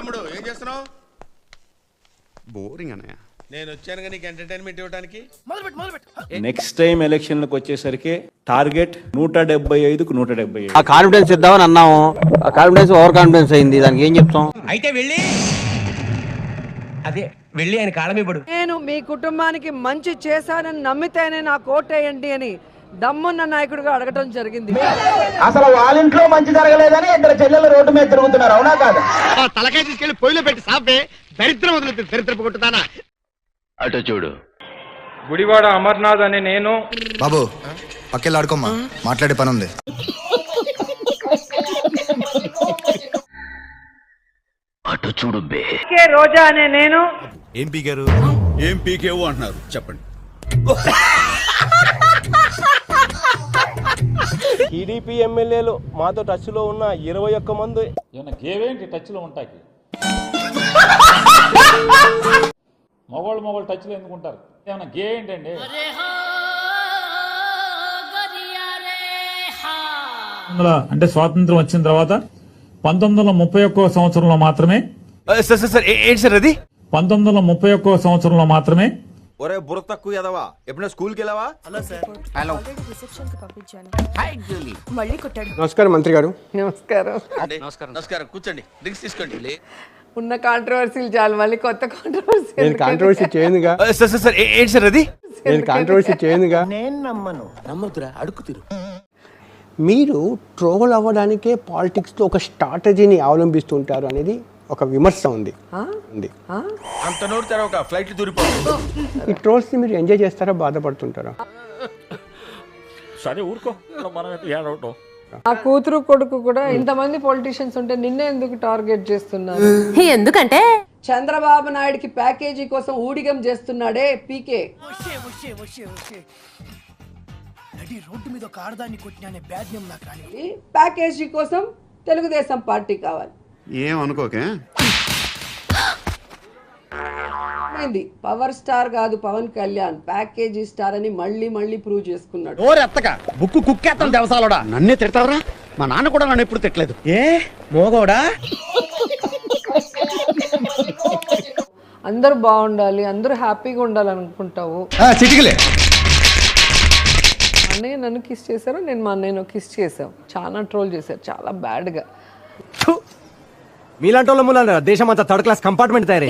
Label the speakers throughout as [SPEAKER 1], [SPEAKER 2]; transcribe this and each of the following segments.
[SPEAKER 1] తమ్ముడు ఏం చేస్తున్నావు?
[SPEAKER 2] బోరింగ్ అన్నయ్య.
[SPEAKER 1] నేను వచ్చాను నీకు ఎంటర్టైన్మెంట్ ఇవ్వడానికి.
[SPEAKER 3] నెక్స్ట్ టైం ఎలక్షన్లకు వచ్చేసరికి టార్గెట్ 175కు 175.
[SPEAKER 4] ఆ కాన్ఫిడెన్స్ ఇద్దామని అన్నాము, ఆ కాన్ఫిడెన్స్ ఓవర్ కాన్ఫిడెన్స్ అయింది. దానికి ఏం చెప్తాం?
[SPEAKER 5] అయితే వెళ్ళి ఆయన కాళ్ళ మీద పడు.
[SPEAKER 6] నేను మీ కుటుంబానికి మంచి చేశానని నమ్మితేనే నాకు ఓటేయండి అని దమ్మున్న నాయకుడిగా అడగటం జరిగింది.
[SPEAKER 7] అసలు వాళ్ళ ఇంట్లో మంచి జరగలేదని ఇద్దరు చెల్లెలు రోడ్డు మీద తిరుగుతున్నారు, అవునా కాదు?
[SPEAKER 5] తలకాయ తీసుకెళ్లి పొయ్యిలో పెట్టి సాపే దరిద్రం వదులుతుంది. దరిద్రపు కొట్టుతానా?
[SPEAKER 8] అటు చూడు.
[SPEAKER 9] గుడివాడ అమర్నాథ్ అనే నేను.
[SPEAKER 10] బాబు పక్కెళ్ళాడుకోమ్మా, మాట్లాడే పని ఉంది.
[SPEAKER 8] అటు చూడు బే.
[SPEAKER 6] రోజా అనే నేను.
[SPEAKER 2] ఏం పీకారు? ఏం పీకేవు అంటున్నారు చెప్పండి.
[SPEAKER 3] టీడీపీ ఎమ్మెల్యేలు మాతో టచ్ లో ఉన్న 21 మంది.
[SPEAKER 9] గేవేంటి టచ్ లో ఉంటాయి? మగవాళ్ళు టచ్ లో ఎందుకుంటారు? ఏమన్నా గే ఏంటండి? అంటే స్వాతంత్రం వచ్చిన తర్వాత 1931 సంవత్సరంలో మాత్రమే.
[SPEAKER 2] సార్ అది
[SPEAKER 9] 1931 సంవత్సరంలో మాత్రమే.
[SPEAKER 2] ఒరే బుర్ర తక్కువ ఎదవా, ఎప్పుడైనా స్కూల్కి వెళ్ళావా?
[SPEAKER 10] హలో.
[SPEAKER 7] మళ్ళీ కొట్టాడు. నమస్కారం మంత్రి గారు.
[SPEAKER 6] నమస్కారం.
[SPEAKER 1] నమస్కారం. కూర్చోండి, డ్రింక్స్ తీసుకోండి.
[SPEAKER 6] ఉన్న కాంట్రవర్సీలు చాలు, మళ్ళీ కొత్త కాంట్రవర్సీ.
[SPEAKER 7] నేను కాంట్రవర్సీ చేయనుగా.
[SPEAKER 2] సార్ ఏంటి సార్ అది?
[SPEAKER 7] నేను కాంట్రవర్సీ చేయనుగా.
[SPEAKER 5] నేను నమ్మదురా, అడుగు తిరు.
[SPEAKER 7] మీరు ట్రోల్ అవ్వడానికే పాలిటిక్స్లో ఒక స్ట్రాటజీని అవలంబిస్తుంటారు అనేది ఒక విమర్శ ఉంది.
[SPEAKER 1] అంత నోరు తెరవక ఫ్లైట్ దూరిపోతుంది.
[SPEAKER 7] ఈ ట్రోల్స్ని మీరు ఎంజాయ్ చేస్తారా, బాధపడుతుంటారా?
[SPEAKER 9] సరే ఊరుకో, మనం ఏడవటం.
[SPEAKER 6] ఆ కూతురు కొడుకు కూడా ఇంతమంది పొలిటీషియన్స్ ఉంటే నిన్నే ఎందుకు టార్గెట్ చేస్తున్నారు?
[SPEAKER 11] ఎందుకంటే
[SPEAKER 6] చంద్రబాబు నాయుడుకి ప్యాకేజీ కోసం ఊడిగం చేస్తున్నాడే పీకే.
[SPEAKER 5] రోడ్డు మీద ఒక ఆడదాన్ని కొట్టిన బ్యాడ్ నేమ్ నాకు రాని.
[SPEAKER 6] ప్యాకేజీ కోసం తెలుగుదేశం పార్టీ కావాలి.
[SPEAKER 2] ఏం అనుకోకే.
[SPEAKER 6] పవర్ స్టార్ కాదు పవన్ కళ్యాణ్, ప్యాకేజీ స్టార్ అని మళ్ళీ మళ్ళీ ప్రూవ్ చేసుకున్నాడు.
[SPEAKER 5] బుక్కు కుక్కేస్తాం దేవసాలోడా.
[SPEAKER 4] నన్నే తిడతావరా? మా నాన్న కూడా నన్ను ఎప్పుడు తిట్టలేదు.
[SPEAKER 5] ఏ మోగోడా?
[SPEAKER 6] అందరూ బాగుండాలి, అందరూ హ్యాపీగా ఉండాలి అనుకుంటావు. అన్నయ్య నన్ను కిస్ చేశారు, నేను మా అన్నయ్యను కిస్ చేసావు. చాలా ట్రోల్ చేశారు, చాలా బ్యాడ్గా.
[SPEAKER 4] మీలాంటి వాళ్ళ మూల దేశం అంతా థర్డ్ క్లాస్ కంపార్ట్మెంట్ తయారై.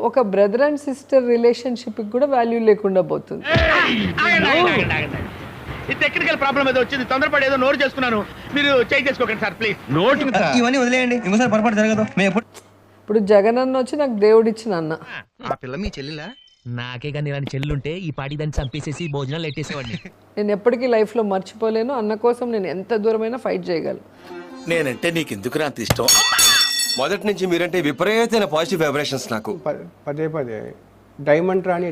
[SPEAKER 6] ఒక బ్రదర్ అండ్ సిస్టర్ రిలేషన్షిప్ కూడా వాల్యూ లేకుండా పోతుంది.
[SPEAKER 5] ఈ టెక్నికల్ ప్రాబ్లం ఏదో వచ్చింది, తొందరపడి ఏదో నోరు చేసుకున్నాను. మీరు చేంజ్ చేసుకోకండి సార్ ప్లీజ్. నోట్ ఇవన్నీ వదిలేయండి, ఇంకోసారి పొరపాటు జరగదు.
[SPEAKER 6] ఇప్పుడు జగన్ అన్న వచ్చి నాకు దేవుడిచ్చిన అన్న.
[SPEAKER 5] ఆ పిల్ల మీ చెల్లిలా? నాకే కానీ ఇలాంటి చెల్లుంటే ఈ పాటి దాన్ని చంపేసేసి భోజనాలు ఎట్టేసేవాడిని.
[SPEAKER 6] నేను ఎప్పటికీ లైఫ్లో మర్చిపోలేను. అన్న కోసం నేను ఎంత దూరమైనా ఫైట్ చేయగలను.
[SPEAKER 1] నేనంటే నీకు ఎందుకు అంత ఇష్టం? మొదటి నుంచి మీరంటే విపరీతమైన పాజిటివ్ వైబ్రేషన్స్ నాకు.
[SPEAKER 7] పదే పదే డైమండ్ రాణి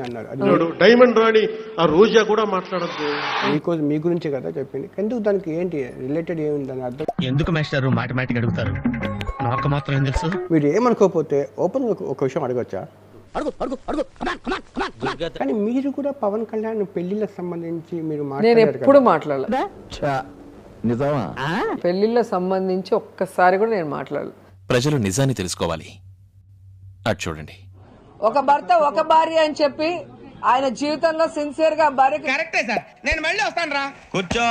[SPEAKER 7] అన్నారు.
[SPEAKER 9] డైమండ్ రాణి ఆ రోజా కూడా మాట్లాడద్దు.
[SPEAKER 7] మీ గురించి కదా చెప్పింది. ఎందుకు దానికి ఏంటి రిలేటెడ్ ఏముంది దాని అర్థం?
[SPEAKER 5] ఎందుకు మాస్టర్ మాటమాటిక్ అడుగుతారు? నాకు మాత్రం ఏం తెలుసు.
[SPEAKER 7] మీరు ఏమనుకోకపోతే ఓపెన్ ఒక విషయం అడగొచ్చా? కానీ మీరు కూడా పవన్ కళ్యాణ్ పెళ్లిళ్ళకి సంబంధించి మీరు
[SPEAKER 6] నేను ఎప్పుడు మాట్లాడలే. పెళ్లిళ్ళ సంబంధించి ఒక్కసారి కూడా నేను మాట్లాడలేదు.
[SPEAKER 8] ప్రజలు నిజాన్ని తెలుసుకోవాలి. అటు చూడండి.
[SPEAKER 6] ఒక భర్త ఒక భార్య అని చెప్పి ఆయన జీవితంలో సిన్సియర్ గా భార్య.
[SPEAKER 5] కరెక్టే సార్, నేను మళ్ళీ వస్తాను రా. కూర్చో,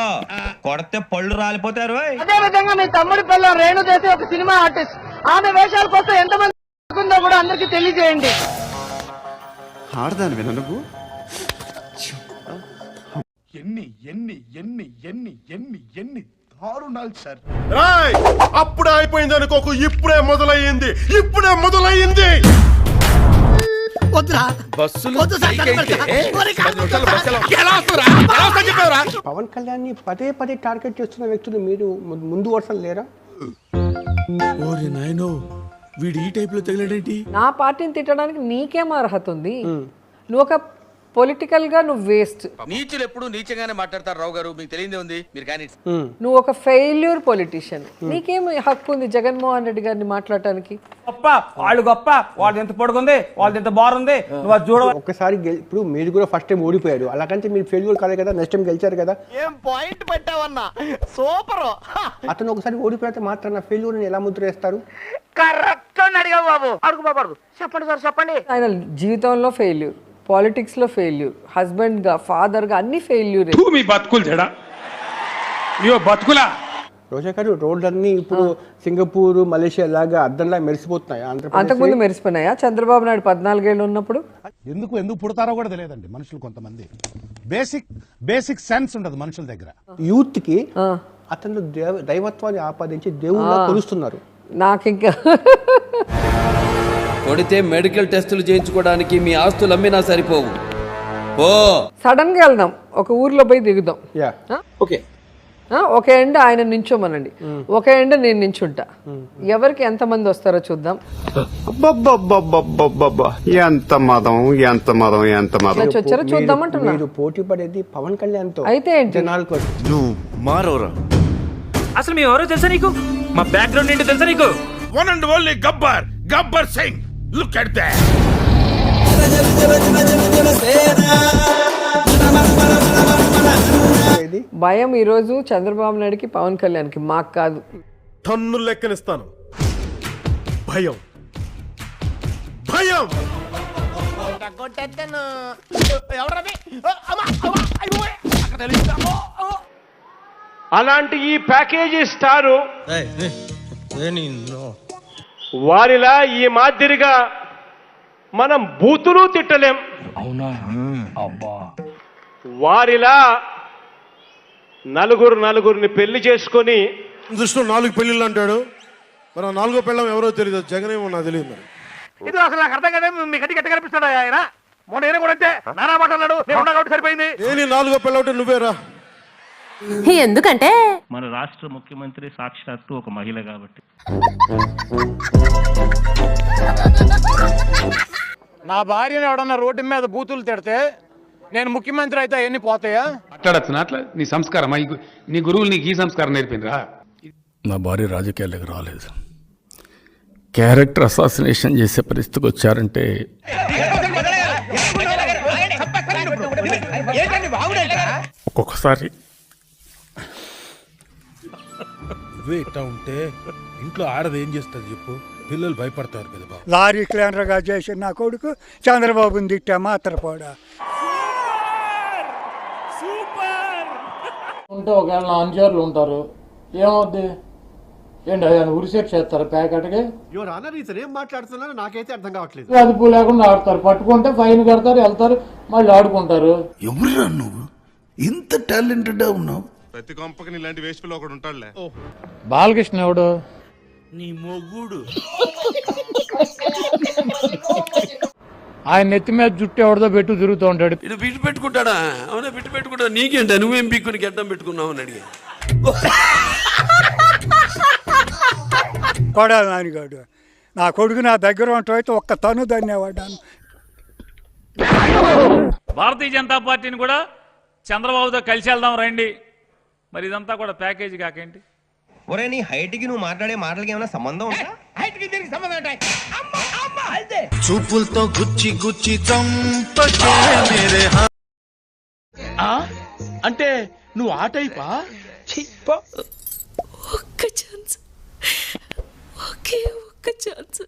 [SPEAKER 5] కొడితే పళ్ళు రాలిపోతారు.
[SPEAKER 7] అదే విధంగా మీ తమ్ముడి పిల్ల రేణు చేసి ఒక సినిమా ఆర్టిస్ట్, ఆమె వేషాల కోసం ఎంతమంది కూడా అందరికి తెలియజేయండి.
[SPEAKER 2] ఆడదాని విన నువ్వు
[SPEAKER 9] ఎన్ని ఎన్ని ఎన్ని ఎన్ని ఎన్ని ఎన్ని దారుణాలు సార్.
[SPEAKER 1] అప్పుడే అయిపోయింది అనుకోకు, ఇప్పుడే మొదలయ్యింది.
[SPEAKER 7] పవన్ కళ్యాణ్ ని పదే పదే టార్గెట్ చేస్తున్న వ్యక్తులు మీరు ముందు వరుసలు లేరా?
[SPEAKER 6] నా పార్టీని తిట్టడానికి నీకేం అర్హత ఉంది? నువ్వు ఒక పొలిటికల్ గా నువ్వు వేస్ట్.
[SPEAKER 5] నీచులు ఎప్పుడు నీచంగానే మాట్లాడతారు రావు గారు, మీకు తెలియదే ఉంది, మీరు కానీ
[SPEAKER 6] నువ్వు ఒక ఫెయిల్యూర్ పొలిటీషియన్. నీకేం హక్కు ఉంది జగన్మోహన్ రెడ్డి గారిని మాట్లాడటానికి?
[SPEAKER 3] గొప్ప వాళ్ళు గొప్ప, వాళ్ళది ఎంత పొడుగుంది, వాళ్ళది ఎంత బారుంది, నువ్వు అది చూడ.
[SPEAKER 7] ఒక్కసారి ఇప్పుడు మీరు కూడా ఫస్ట్ టైం ఓడిపోయారు, అలాగంటే మీరు ఫెయిల్యూర్ కాలేదు కదా, నెక్స్ట్ టైం గెలిచారు కదా.
[SPEAKER 5] ఏం పాయింట్ పెట్టావన్నా, సూపర్.
[SPEAKER 7] అతను ఒకసారి ఓడిపోయితే మాత్రం ఫెయిల్యూర్ ఎలా ముద్ర వేస్తారు?
[SPEAKER 5] కరెక్ట్ అని అడిగావు బాబు. అడుగు బాబు అడుగు, చెప్పండి సార్ చెప్పండి.
[SPEAKER 6] ఆయన జీవితంలో ఫెయిల్యూర్, పాలిటిక్స్ లో ఫెయిల్యూర్, హస్బెండ్ గా, ఫాదర్ గా అన్ని ఫెయిల్యూర్.
[SPEAKER 3] మీ బతుకులు చెడా, ఇయో బతుకులా.
[SPEAKER 7] రోజా గారు, రోడ్లన్నీ ఇప్పుడు సింగపూర్, మలేషియా లాగా అద్దంలా మెరిసిపోతున్నాయి.
[SPEAKER 6] అంతకుముందు మెరిసిపోయినాయా చంద్రబాబు నాయుడు 14 ఏళ్ళు ఉన్నప్పుడు?
[SPEAKER 9] ఎందుకు పుడతారో కూడా తెలియదండి మనుషులు కొంతమంది. బేసిక్ సెన్స్ ఉండదు మనుషుల దగ్గర.
[SPEAKER 7] యూత్ కి అతను దైవత్వాన్ని ఆపాదించి దేవుళ్ళ కొలుస్తున్నారు.
[SPEAKER 6] నాకు ఇంకా
[SPEAKER 4] కొడితే మెడికల్ టెస్టులు చేయించుకోవడానికి మీ ఆస్తులు అమ్మినా సరిపోవు. ఓ
[SPEAKER 6] సడన్ గా వెళ్దాం, ఒక ఊర్లో పోయి దిగుదాం.
[SPEAKER 7] యా
[SPEAKER 6] ఓకే, ఒక ఎండ ఆయన నించోమనండి, ఒక ఎండ నేను నించుంటా. ఎవరికి ఎంతమంది వస్తారో చూద్దాం.
[SPEAKER 4] ఎంత మదం, ఎంత మదం, ఎంత మదం.
[SPEAKER 6] వచ్చారో చూద్దామంటున్నా.
[SPEAKER 7] మీరు పోటీ పడేది పవన్ కళ్యాణ్ తో
[SPEAKER 6] అయితే ఏంటి?
[SPEAKER 7] జనాలు కోసం.
[SPEAKER 1] నువ్వు మారోరా.
[SPEAKER 3] అసలు మేము ఎవరో తెలుసా నీకు? మా బ్యాక్గ్రౌండ్ ఏంటో తెలుసా నీకు?
[SPEAKER 2] One and only Gabbar Singh. Look at that.
[SPEAKER 6] భయం ఈ రోజు చంద్రబాబు నాయుడుకి, పవన్ కళ్యాణ్కి, మాకు కాదు.
[SPEAKER 9] టన్ను లెక్కనిస్తాను. భయం.
[SPEAKER 3] అలాంటి ఈ ప్యాకేజీ స్టారు వారిలా ఈ మాదిరిగా మనం బూతులు తిట్టలేం. వారిలా నలుగురిని పెళ్లి చేసుకొని
[SPEAKER 9] దృష్టిలో 4 పెళ్లిళ్ళు అంటాడు. మరి 4వ పెళ్ళం ఎవరో తెలియదు. జగన్ ఏమో నాకు తెలియదు. మరి
[SPEAKER 5] ఇది అసలు నాకు అర్థం కదా, మీ గట్టి గట్టి కనిపిస్తాడు ఆయన. మొన్న నేను కూడా అంతే నానా మాట్లాడు, నేను ఉన్నా కాబట్టి సరిపోయింది.
[SPEAKER 9] నేను 4వ పెళ్ళ ఒకటి నువ్వేరా.
[SPEAKER 11] ఎందుకంటే
[SPEAKER 3] మన రాష్ట్ర ముఖ్యమంత్రి సాక్షాత్తు ఒక మహిళ కాబట్టి.
[SPEAKER 5] నా భార్యను ఎవడన్నా రోడ్డు మీద బూతులు తిడితే నేను ముఖ్యమంత్రి అయితే ఎన్ని పోతాయా?
[SPEAKER 2] మాట్లాడచ్చు అట్లా. నీ సంస్కారం, నీ గురువులు నీకు ఈ సంస్కారం నేర్పినరా?
[SPEAKER 9] నా భార్య రాజకీయాలకు రాలేదు. క్యారెక్టర్ అసాసినేషన్ చేసే పరిస్థితికి వచ్చారంటే ఒక్కొక్కసారి ఇట్లా ఉంటే ఇంట్లో ఆడది ఏం చేస్తుంది చెప్పు? పిల్లలు భయపడతారు కదా బాబు.
[SPEAKER 7] లారీ క్లీనర్ గా చేసిన నా కొడుకు చంద్రబాబుని తిట్టా మాత్రపోడా.
[SPEAKER 3] ఉంటే ఒకవేళ అనుచరులు ఉంటారు, ఏమవుద్ది ఏంటి ఆయన ఉరిసేట్ చేస్తారు ప్యాకెట్కి.
[SPEAKER 9] ఏం మాట్లాడుతున్నారు నాకైతే అర్థం కావట్లేదు.
[SPEAKER 3] అదుపు లేకుండా ఆడతారు, పట్టుకుంటే ఫైన్ కడతారు, వెళ్తారు, మళ్ళీ ఆడుకుంటారు.
[SPEAKER 2] ఎవరురా నువ్వు? ఇంత టాలెంటెడ్ ఉన్నావు. ప్రతి కొంపకి ఇలాంటి వేస్ట్ పిల్ల ఒకడు ఉంటాడులే.
[SPEAKER 3] బాలకృష్ణ ఎవడు?
[SPEAKER 2] నీ మొగుడు.
[SPEAKER 3] ఆయన నెత్తి మీద జుట్టు ఎవరిదో పెట్టు తిరుగుతూ ఉంటాడు.
[SPEAKER 4] ఇది బిట్టు పెట్టుకుంటాడా? అవునా, బిట్టు పెట్టుకుంటా. నీకేంట, నువ్వేం బిక్కుని గడ్డం పెట్టుకున్నావు అని అడిగా.
[SPEAKER 7] కొడాలి నానిగాడు నా కొడుకు నా దగ్గర ఉంటే ఒక్క తను ధన్యవాదాలు.
[SPEAKER 3] భారతీయ జనతా పార్టీని కూడా చంద్రబాబుతో కలిసి వెళ్దాం రండి. మరి ఇదంతా కూడా ప్యాకేజీ కాకేంటి?
[SPEAKER 5] ఒరే, నీ హైట్ కి నువ్వు మాట్లాడే మాటలకి ఏమైనా సంబంధం ఉందా? హైట్ కి దీనికి సంబంధం ఉంటాయి.
[SPEAKER 10] చూపులతో గుచ్చి గుచ్చి చంపకే మేరే.
[SPEAKER 5] అంటే నువ్వు ఆ టైపా?
[SPEAKER 11] ఒక్క ఛాన్స్, ఒకే ఒక్క ఛాన్స్.